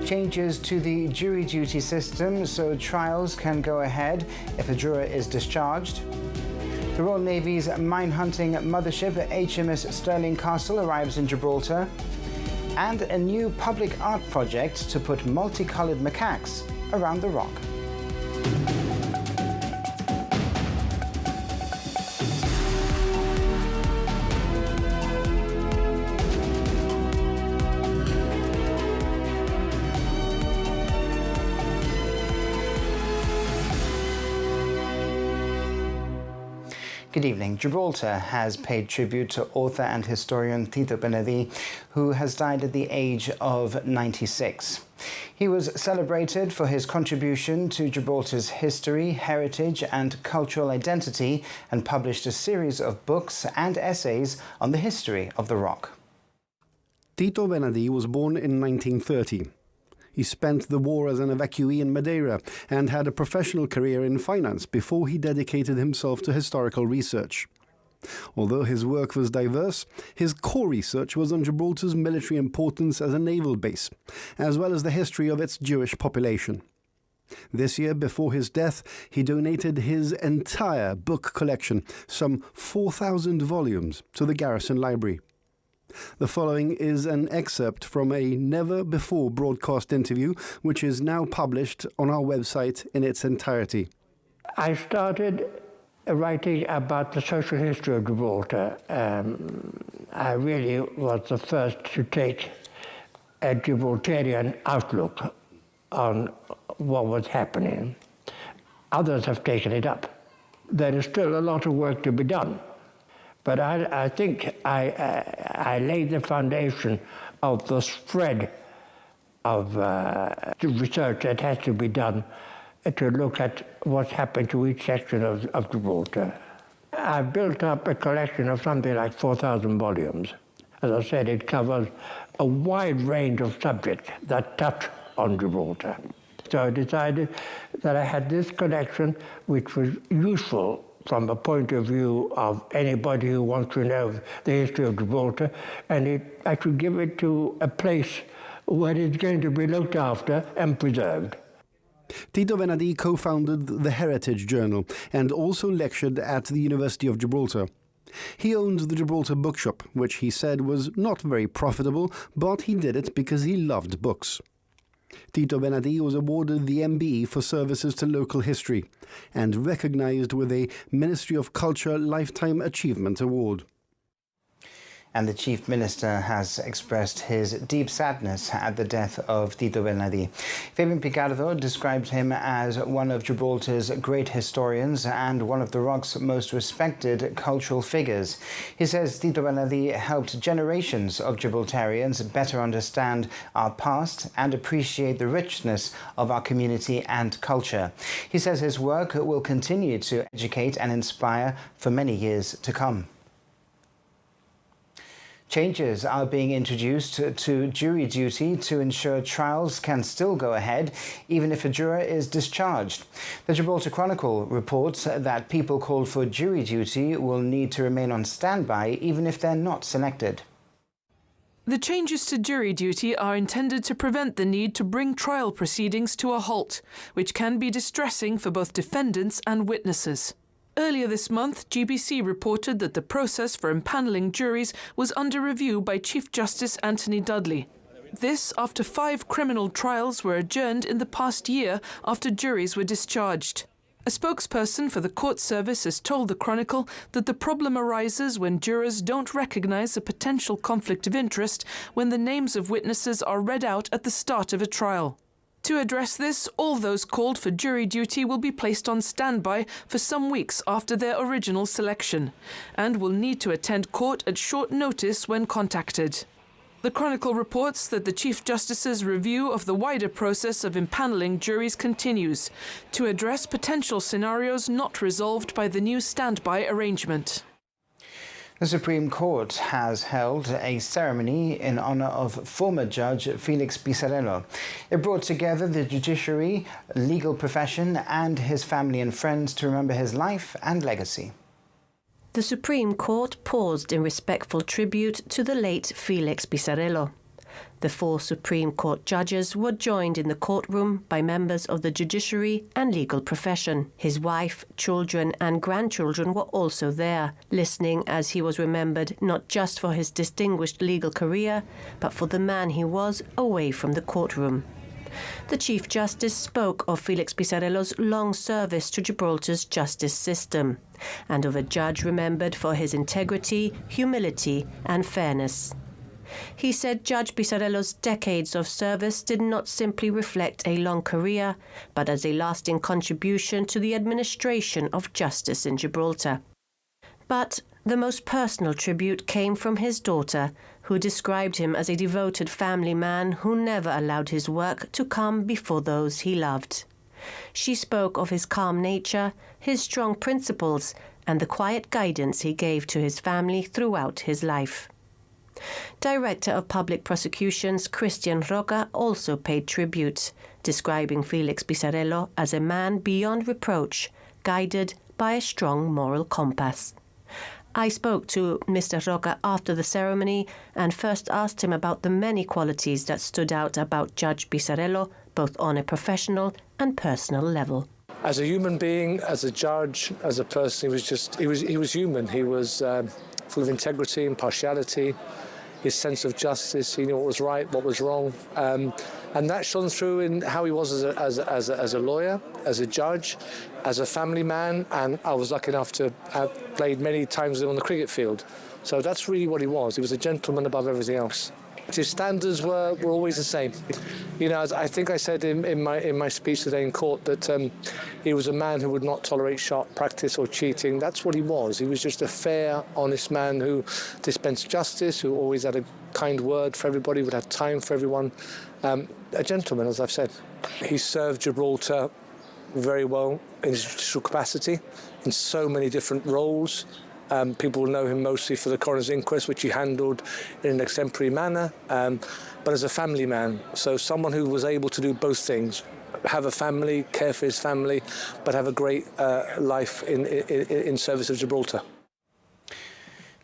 Changes to the jury duty system so trials can go ahead if a juror is discharged. The Royal Navy's mine-hunting mothership HMS Stirling Castle arrives in Gibraltar. And a new public art project to put multicoloured macaques around the rock. Good evening. Gibraltar has paid tribute to author and historian Tito Benedi, who has died at the age of 96. He was celebrated for his contribution to Gibraltar's history, heritage and cultural identity, and published a series of books and essays on the history of the rock. Tito Benedi was born in 1930. He spent the war as an evacuee in Madeira and had a professional career in finance before he dedicated himself to historical research. Although his work was diverse, his core research was on Gibraltar's military importance as a naval base, as well as the history of its Jewish population. This year, before his death, he donated his entire book collection, some 4,000 volumes, to the Garrison Library. The following is an excerpt from a never-before-broadcast interview, which is now published on our website in its entirety. I started writing about the social history of Gibraltar. I really was the first to take a Gibraltarian outlook on what was happening. Others have taken it up. There is still a lot of work to be done. But I think I laid the foundation of the spread of research that has to be done to look at what's happened to each section of Gibraltar. I've built up a collection of something like 4,000 volumes. As I said, it covers a wide range of subjects that touch on Gibraltar. So I decided that I had this collection which was useful from the point of view of anybody who wants to know the history of Gibraltar, and I should give it to a place where it's going to be looked after and preserved. Tito Benedi co-founded the Heritage Journal and also lectured at the University of Gibraltar. He owned the Gibraltar Bookshop, which he said was not very profitable, but he did it because he loved books. Tito Benedi was awarded the MBE for services to local history and recognized with a Ministry of Culture Lifetime Achievement Award. And the Chief Minister has expressed his deep sadness at the death of Tito Benedi. Fabian Picardo described him as one of Gibraltar's great historians and one of the rock's most respected cultural figures. He says Tito Benedi helped generations of Gibraltarians better understand our past and appreciate the richness of our community and culture. He says his work will continue to educate and inspire for many years to come. Changes are being introduced to jury duty to ensure trials can still go ahead even if a juror is discharged. The Gibraltar Chronicle reports that people called for jury duty will need to remain on standby even if they're not selected. The changes to jury duty are intended to prevent the need to bring trial proceedings to a halt, which can be distressing for both defendants and witnesses. Earlier this month, GBC reported that the process for empanelling juries was under review by Chief Justice Anthony Dudley. This after 5 criminal trials were adjourned in the past year after juries were discharged. A spokesperson for the court service has told the Chronicle that the problem arises when jurors don't recognize a potential conflict of interest when the names of witnesses are read out at the start of a trial. To address this, all those called for jury duty will be placed on standby for some weeks after their original selection, and will need to attend court at short notice when contacted. The Chronicle reports that the Chief Justice's review of the wider process of empanelling juries continues to address potential scenarios not resolved by the new standby arrangement. The Supreme Court has held a ceremony in honor of former Judge Felix Pisarello. It brought together the judiciary, legal profession, and his family and friends to remember his life and legacy. The Supreme Court paused in respectful tribute to the late Felix Pisarello. The 4 Supreme Court judges were joined in the courtroom by members of the judiciary and legal profession. His wife, children and grandchildren were also there, listening as he was remembered not just for his distinguished legal career, but for the man he was away from the courtroom. The Chief Justice spoke of Felix Pisarello's long service to Gibraltar's justice system, and of a judge remembered for his integrity, humility and fairness. He said Judge Pisarello's decades of service did not simply reflect a long career, but as a lasting contribution to the administration of justice in Gibraltar. But the most personal tribute came from his daughter, who described him as a devoted family man who never allowed his work to come before those he loved. She spoke of his calm nature, his strong principles, and the quiet guidance he gave to his family throughout his life. Director of Public Prosecutions Christian Roca also paid tribute, describing Felix Pisarello as a man beyond reproach, guided by a strong moral compass. I spoke to Mr. Roca after the ceremony and first asked him about the many qualities that stood out about Judge Pisarello, both on a professional and personal level. As a human being, as a judge, as a person, he was human. He was full of integrity, impartiality, his sense of justice. He knew what was right, what was wrong, and that shone through in how he was as a lawyer, as a judge, as a family man, and I was lucky enough to have played many times on the cricket field. So that's really what he was. He was a gentleman above everything else. His standards were always the same. You know, as I think I said in my speech today in court that he was a man who would not tolerate sharp practice or cheating. That's what he was. He was just a fair, honest man who dispensed justice, who always had a kind word for everybody, would have time for everyone. A gentleman, as I've said. He served Gibraltar very well in his judicial capacity, in so many different roles. People will know him mostly for the coroner's inquest, which he handled in an exemplary manner, but as a family man. So someone who was able to do both things, have a family, care for his family, but have a great life in service of Gibraltar.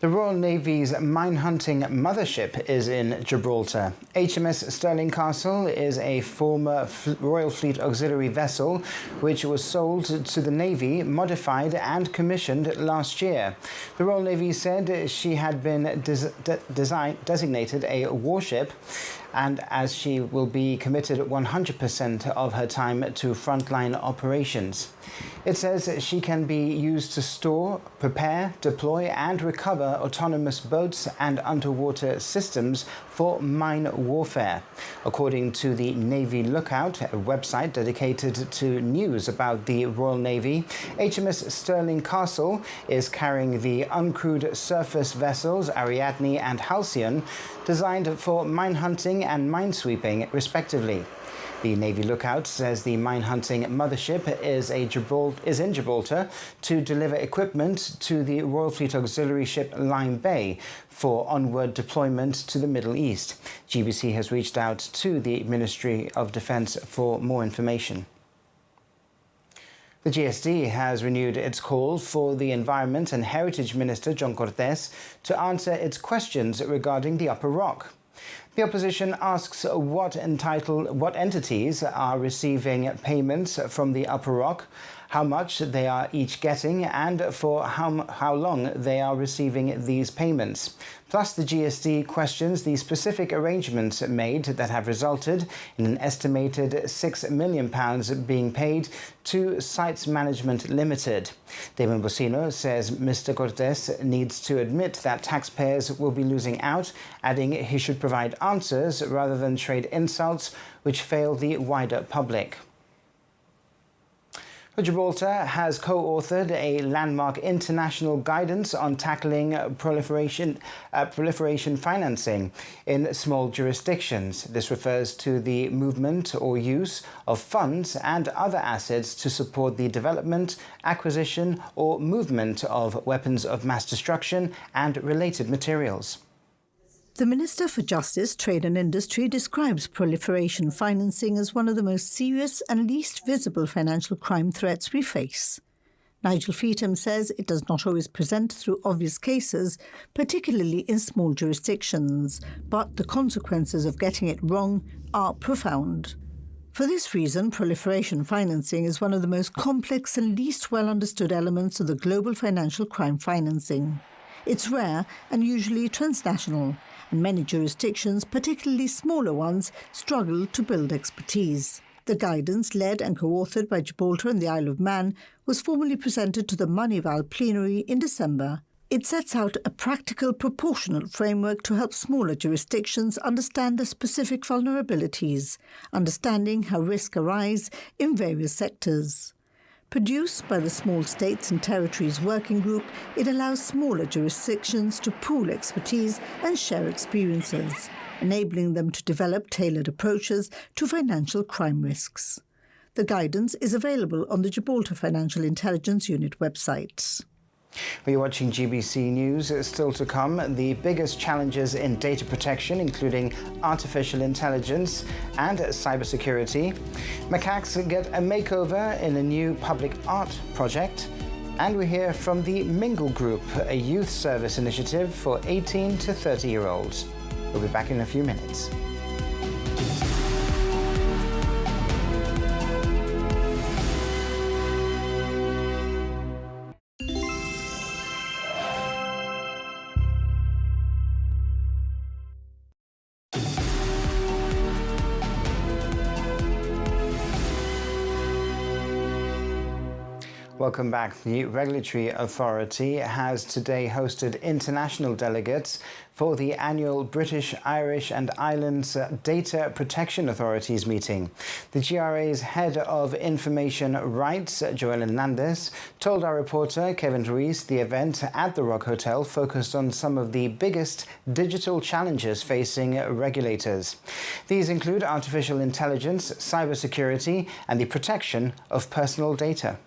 The Royal Navy's mine-hunting mothership is in Gibraltar. HMS Stirling Castle is a former Royal Fleet auxiliary vessel which was sold to the Navy, modified and commissioned last year. The Royal Navy said she had been designated a warship, and as she will be committed 100% of her time to frontline operations. It says she can be used to store, prepare, deploy and recover autonomous boats and underwater systems for mine warfare. According to the Navy Lookout, a website dedicated to news about the Royal Navy, HMS Stirling Castle is carrying the uncrewed surface vessels Ariadne and Halcyon, designed for mine hunting and minesweeping, respectively. The Navy Lookout says the mine-hunting mothership is in Gibraltar to deliver equipment to the Royal Fleet auxiliary ship Lyme Bay for onward deployment to the Middle East. GBC has reached out to the Ministry of Defence for more information. The GSD has renewed its call for the Environment and Heritage Minister, John Cortes, to answer its questions regarding the Upper Rock. The opposition asks what entities are receiving payments from the Upper Rock, how much they are each getting, and for how long they are receiving these payments. Plus, the GSD questions the specific arrangements made that have resulted in an estimated £6 million being paid to Sites Management Limited. Damon Bocino says Mr. Cortes needs to admit that taxpayers will be losing out, adding he should provide answers rather than trade insults which fail the wider public. Gibraltar has co-authored a landmark international guidance on tackling proliferation financing in small jurisdictions. This refers to the movement or use of funds and other assets to support the development, acquisition or movement of weapons of mass destruction and related materials. The Minister for Justice, Trade and Industry describes proliferation financing as one of the most serious and least visible financial crime threats we face. Nigel Feetham says it does not always present through obvious cases, particularly in small jurisdictions, but the consequences of getting it wrong are profound. For this reason, proliferation financing is one of the most complex and least well understood elements of the global financial crime financing. It's rare and usually transnational, and many jurisdictions, particularly smaller ones, struggle to build expertise. The guidance, led and co-authored by Gibraltar and the Isle of Man, was formally presented to the Moneyval plenary in December. It sets out a practical, proportional framework to help smaller jurisdictions understand their specific vulnerabilities, understanding how risks arise in various sectors. Produced by the Small States and Territories Working Group, it allows smaller jurisdictions to pool expertise and share experiences, enabling them to develop tailored approaches to financial crime risks. The guidance is available on the Gibraltar Financial Intelligence Unit website. You're watching GBC News. Still to come, the biggest challenges in data protection, including artificial intelligence and cybersecurity. Macaques get a makeover in a new public art project. And we hear from the Mingle Group, a youth service initiative for 18 to 30-year-olds. We'll be back in a few minutes. Welcome back. The Regulatory Authority has today hosted international delegates for the annual British, Irish and Islands Data Protection Authorities meeting. The GRA's Head of Information Rights, Joel Hernandez, told our reporter Kevin Ruiz the event at the Rock Hotel focused on some of the biggest digital challenges facing regulators. These include artificial intelligence, cybersecurity and the protection of personal data.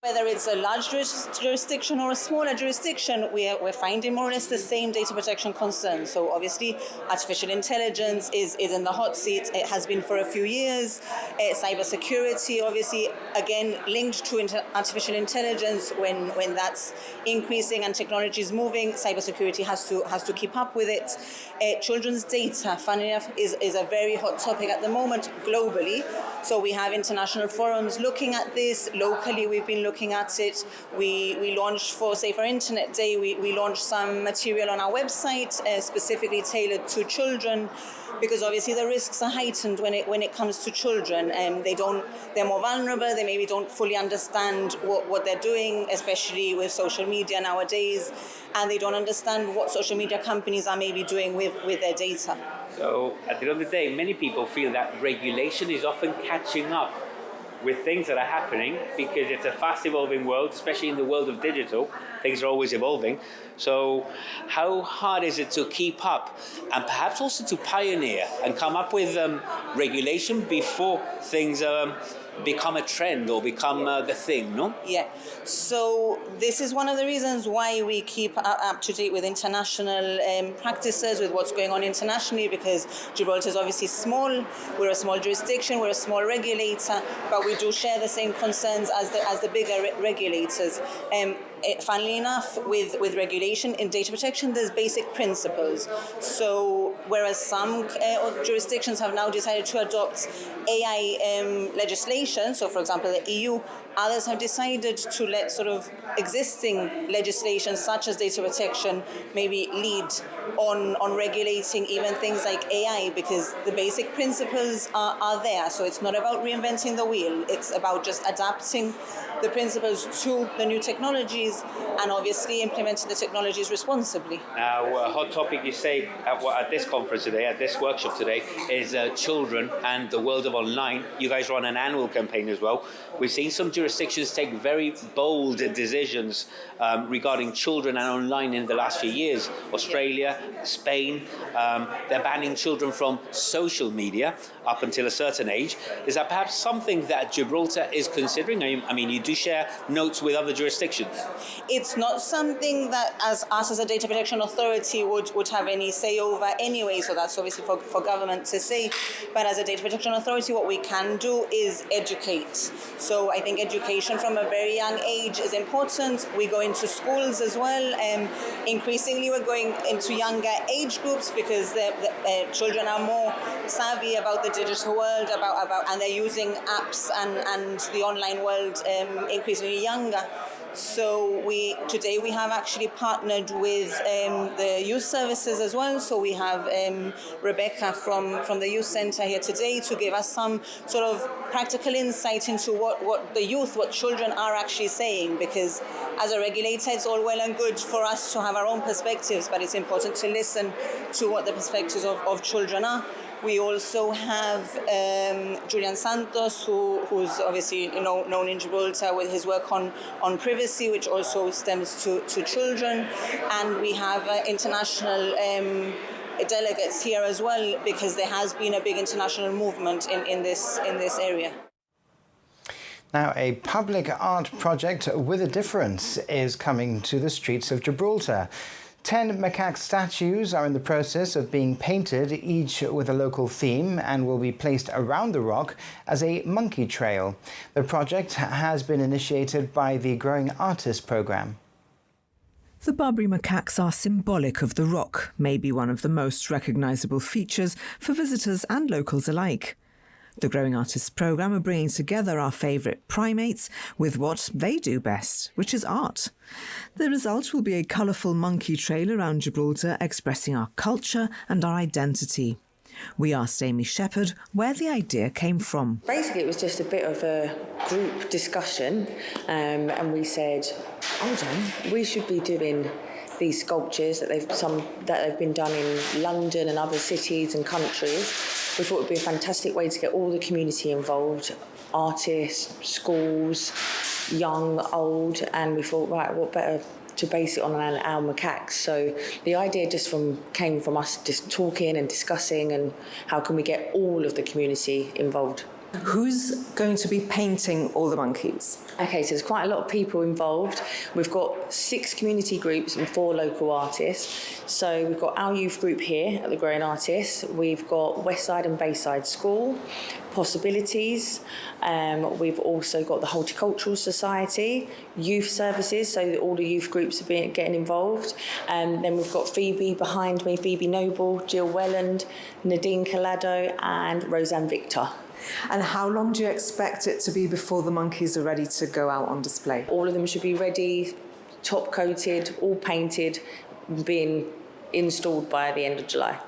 Whether it's a large jurisdiction or a smaller jurisdiction, we're finding more or less the same data protection concerns. So obviously, artificial intelligence is in the hot seat. It has been for a few years. Cybersecurity, obviously, again, linked to artificial intelligence. When that's increasing and technology is moving, cybersecurity has to keep up with it. Children's data, funny enough, is a very hot topic at the moment globally. So we have international forums looking at this. Locally, we've been looking at it. We launched for Safer Internet Day, we launched some material on our website specifically tailored to children, because obviously the risks are heightened when it comes to children. They're more vulnerable, they maybe don't fully understand what they're doing, especially with social media nowadays, and they don't understand what social media companies are maybe doing with their data. So at the end of the day, many people feel that regulation is often catching up with things that are happening, because it's a fast evolving world, especially in the world of digital. Things are always evolving. So how hard is it to keep up and perhaps also to pioneer and come up with regulation before things become a trend or become the thing, no? Yeah, so this is one of the reasons why we keep up to date with international practices, with what's going on internationally, because Gibraltar is obviously small, we're a small jurisdiction, we're a small regulator, but we do share the same concerns as the bigger regulators. Funnily enough, with regulation in data protection, there's basic principles. So whereas some jurisdictions have now decided to adopt AI legislation, so for example the EU, others have decided to let sort of existing legislation such as data protection maybe lead on regulating even things like AI, because the basic principles are there. So it's not about reinventing the wheel, it's about just adapting the principles to the new technologies and obviously implementing the technologies responsibly. Now, a hot topic you say at this conference today, at this workshop today, is children and the world of online. You guys run an annual campaign as well. We've seen some jurisdictions take very bold decisions regarding children and online in the last few years. Australia, Spain, they're banning children from social media up until a certain age. Is that perhaps something that Gibraltar is considering? I mean, you do share notes with other jurisdictions. It's not something that us as a data protection authority would have any say over anyway, so that's obviously for government to say. But as a data protection authority, what we can do is educate. So I think education from a very young age is important. We go into schools as well. Increasingly, we're going into younger age groups because the children are more savvy about the digital world, and they're using apps and the online world increasingly younger. So today we have actually partnered with the youth services as well. So we have Rebecca from the youth centre here today to give us some sort of practical insight into what the youth, what children are actually saying, because as a regulator it's all well and good for us to have our own perspectives, but it's important to listen to what the perspectives of children are. We also have Julian Santos, who's obviously known in Gibraltar with his work on privacy, which also stems to children. And we have international delegates here as well, because there has been a big international movement in this area. Now, a public art project with a difference is coming to the streets of Gibraltar. 10 macaque statues are in the process of being painted, each with a local theme, and will be placed around the rock as a monkey trail. The project has been initiated by the Growing Artists programme. The Barbary macaques are symbolic of the rock, maybe one of the most recognisable features for visitors and locals alike. The Growing Artists programme are bringing together our favourite primates with what they do best, which is art. The result will be a colourful monkey trail around Gibraltar expressing our culture and our identity. We asked Amy Shepherd where the idea came from. Basically, it was just a bit of a group discussion, and we said, hold on, we should be doing these sculptures that they've been done in London and other cities and countries. We thought it would be a fantastic way to get all the community involved, artists, schools, young, old, and we thought, right, what better to base it on our macaques. So the idea came from us just talking and discussing, and how can we get all of the community involved. Who's going to be painting all the monkeys? Okay, so there's quite a lot of people involved. We've got 6 community groups and 4 local artists. So we've got our youth group here at the Growing Artists. We've got Westside and Bayside School, Possibilities. We've also got the Horticultural Society, Youth Services, so that all the youth groups are getting involved. And then we've got Phoebe behind me, Phoebe Noble, Jill Welland, Nadine Collado and Roseanne Victor. And how long do you expect it to be before the monkeys are ready to go out on display? All of them should be ready, top coated, all painted, being installed by the end of July.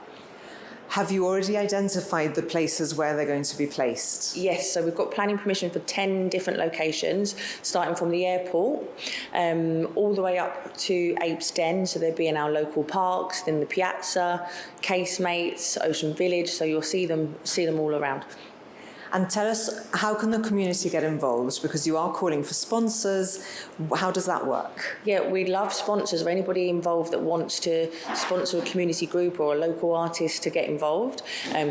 Have you already identified the places where they're going to be placed? Yes, so we've got planning permission for 10 different locations, starting from the airport, all the way up to Apes Den, so they'll be in our local parks, then the Piazza, Casemates, Ocean Village, so you'll see them all around. And tell us, how can the community get involved? Because you are calling for sponsors. How does that work? Yeah, we'd love sponsors or anybody involved that wants to sponsor a community group or a local artist to get involved.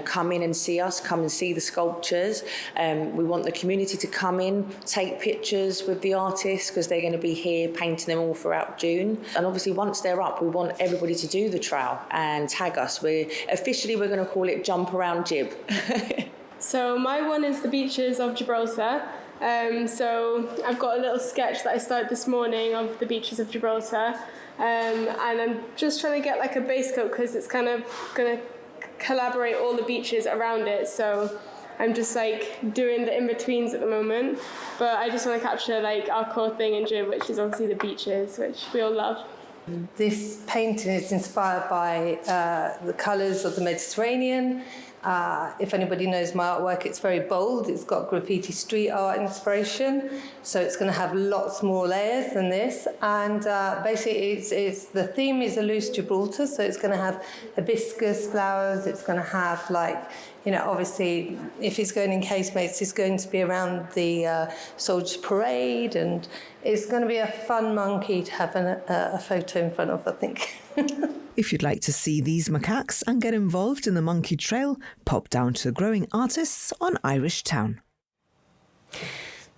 Come in and see us, come and see the sculptures. We want the community to come in, take pictures with the artists, because they're going to be here painting them all throughout June. And obviously once they're up, we want everybody to do the trail and tag us. We're going to call it Jump Around Gib. So my one is the beaches of Gibraltar. So I've got a little sketch that I started this morning of the beaches of Gibraltar. And I'm just trying to get like a base coat, because it's kind of going to collaborate all the beaches around it. So I'm just like doing the in-betweens at the moment. But I just want to capture like our core thing in Gib, which is obviously the beaches, which we all love. This painting is inspired by the colours of the Mediterranean. If anybody knows my artwork, it's very bold. It's got graffiti street art inspiration, so it's going to have lots more layers than this. And basically, the theme is a loose Gibraltar, so it's going to have hibiscus flowers. It's going to have obviously, if it's going in Casemates, it's going to be around the Soldiers Parade, and it's going to be a fun monkey to have a photo in front of, I think. If you'd like to see these macaques and get involved in the monkey trail, pop down to Growing Artists on Irish Town.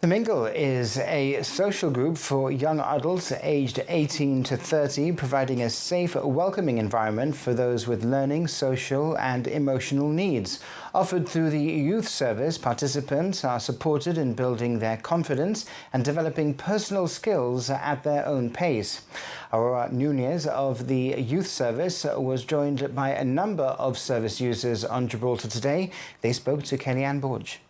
The Mingle is a social group for young adults aged 18 to 30, providing a safe, welcoming environment for those with learning, social and emotional needs. Offered through the youth service, participants are supported in building their confidence and developing personal skills at their own pace. Aurora Nunez of the youth service was joined by a number of service users on Gibraltar today. They spoke to Kellyanne Borge.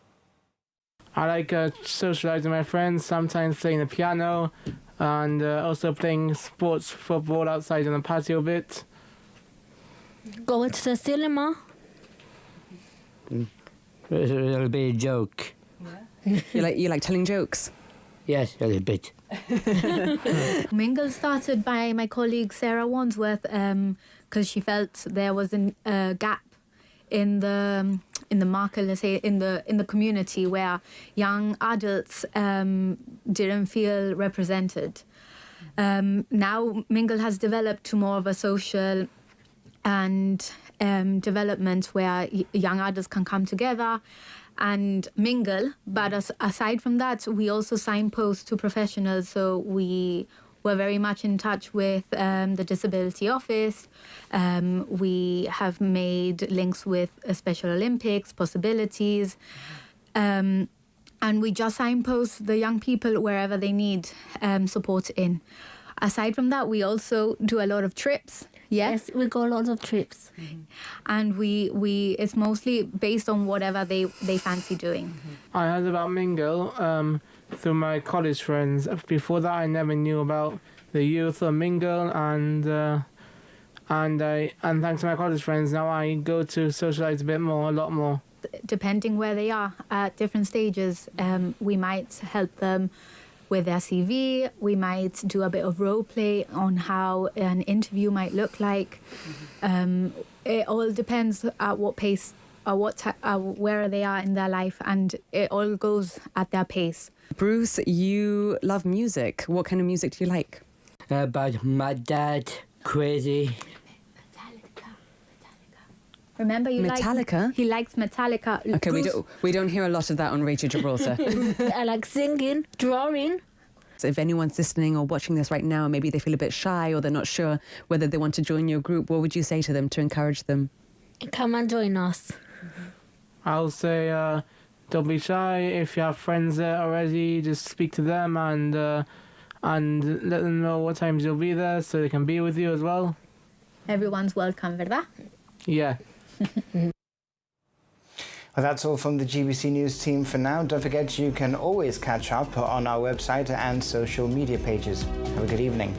I like socialising with my friends, sometimes playing the piano, and also playing sports football outside on the patio a bit. Go to the cinema. It'll be a joke. Yeah. you like telling jokes? Yes, a little bit. Mingle started by my colleague Sarah Wandsworth because she felt there was a gap in the market, let's say, in the community where young adults didn't feel represented. Now Mingle has developed to more of a social and development where young adults can come together and mingle. But aside from that, we also signpost to professionals. So we were very much in touch with the Disability Office. We have made links with Special Olympics, Possibilities. And we just signpost the young people wherever they need support in. Aside from that, we also do a lot of trips. Yes, we go a lot of trips. Mm-hmm. And we it's mostly based on whatever they fancy doing. I heard about Mingle through my college friends. Before that, I never knew about the youth or Mingle, and thanks to my college friends, now I go to socialise a lot more. Depending where they are at different stages, we might help them with their CV. We might do a bit of role play on how an interview might look like. It all depends at what pace, where they are in their life, and it all goes at their pace. Bruce, you love music. What kind of music do you like? About my dad, crazy. Remember, Metallica? He likes Metallica. Okay, we don't hear a lot of that on Radio Gibraltar. I like singing, drawing. So if anyone's listening or watching this right now, maybe they feel a bit shy or they're not sure whether they want to join your group, what would you say to them to encourage them? Come and join us. I'll say don't be shy. If you have friends there already, just speak to them and let them know what times you'll be there so they can be with you as well. Everyone's welcome, ¿verdad? Yeah. Well, that's all from the GBC News team for now. Don't forget, you can always catch up on our website and social media pages. Have a good evening.